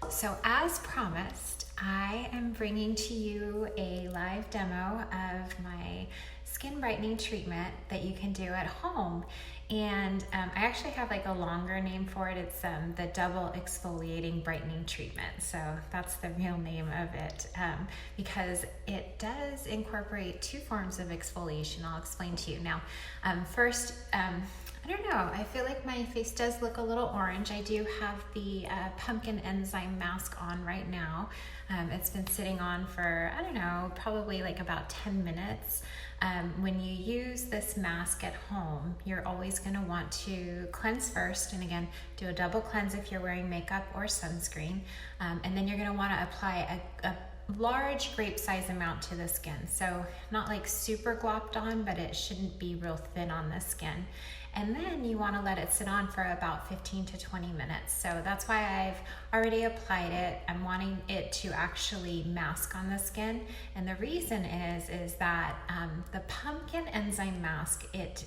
So as promised, I am bringing to you a live demo of my skin brightening treatment that you can do at home. And I actually have like a longer name for it. It's the double exfoliating brightening treatment. So that's the real name of it because it does incorporate two forms of exfoliation. I'll explain to you. Now, first, I don't know, I feel like my face does look a little orange. I do have the pumpkin enzyme mask on right now. It's been sitting on for, I don't know, probably like about 10 minutes. When you use this mask at home, you're always going to want to cleanse first, and again, do a double cleanse if you're wearing makeup or sunscreen, and then you're going to want to apply a large grape size amount to the skin. So not like super glopped on, but it shouldn't be real thin on the skin. And then you want to let it sit on for about 15 to 20 minutes. So that's why I've already applied it. I'm wanting it to actually mask on the skin. And the reason is that the pumpkin enzyme mask, it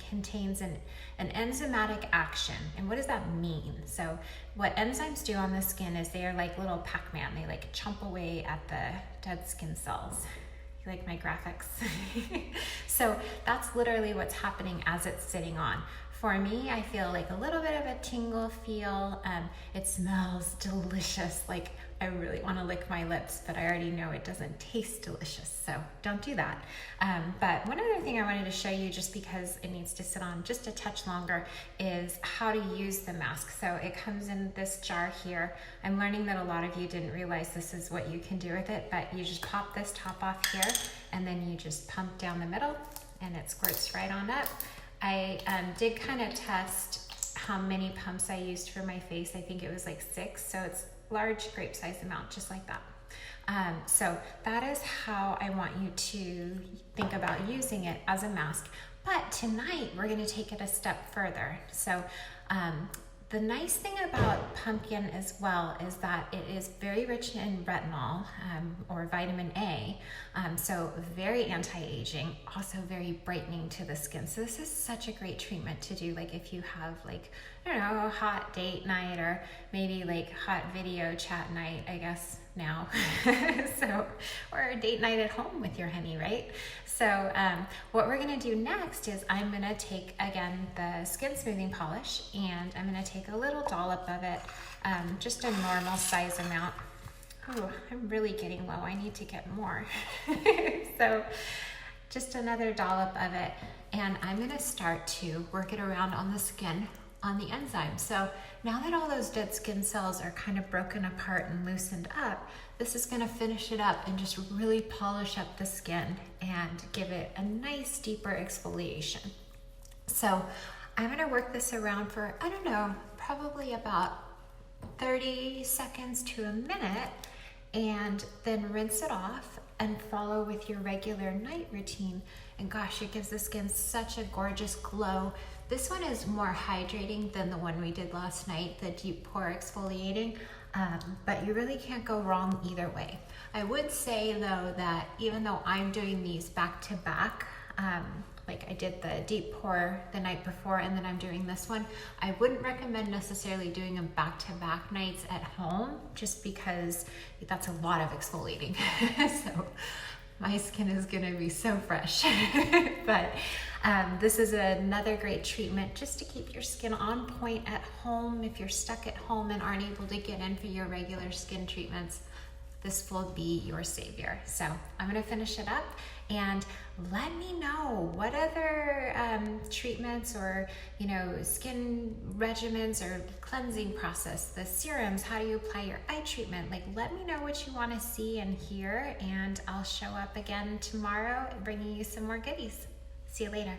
contains an enzymatic action. And what does that mean? So what enzymes do on the skin is they are like little Pac-Man. They like chomp away at the dead skin cells. You like my graphics? So that's literally what's happening as it's sitting on. For me, I feel like a little bit of a tingle feel. It smells delicious. Like I really want to lick my lips, but I already know it doesn't taste delicious, so don't do that. But one other thing I wanted to show you, just because it needs to sit on just a touch longer, is how to use the mask. So it comes in this jar here. I'm learning that a lot of you didn't realize this is what you can do with it, but you just pop this top off here, and then you just pump down the middle, and it squirts right on up. I did kind of test how many pumps I used for my face. I think it was like 6, so it's large grape size amount, just like that. So that is how I want you to think about using it as a mask. But tonight we're going to take it a step further. So the nice thing about pumpkin as well is that it is very rich in retinol or vitamin A, so very anti-aging, also very brightening to the skin. So this is such a great treatment to do, like if you have like, I don't know, a hot date night, or maybe like hot video chat night, I guess now. So, or a date night at home with your honey, right? So what we're gonna do next is I'm gonna take, again, the skin smoothing polish, and I'm gonna take a little dollop of it, just a normal size amount. Oh, I'm really getting low, I need to get more. So just another dollop of it, and I'm gonna start to work it around on the skin, on the enzyme. So now that all those dead skin cells are kind of broken apart and loosened up, this is going to finish it up and just really polish up the skin and give it a nice deeper exfoliation. So I'm going to work this around for, I don't know, probably about 30 seconds to a minute, and then rinse it off and follow with your regular night routine. And gosh, it gives the skin such a gorgeous glow. This one is more hydrating than the one we did last night, the deep pore exfoliating, but you really can't go wrong either way. I would say though that even though I'm doing these back to back, like I did the deep pore the night before and then I'm doing this one, I wouldn't recommend necessarily doing them back to back nights at home, just because that's a lot of exfoliating. So my skin is gonna be so fresh. But this is another great treatment just to keep your skin on point at home. If you're stuck at home and aren't able to get in for your regular skin treatments, this will be your savior. So I'm gonna finish it up, and let me know what other treatments or skin regimens or cleansing process, the serums, how do you apply your eye treatment? Like, let me know what you want to see and hear, and I'll show up again tomorrow bringing you some more goodies. See you later.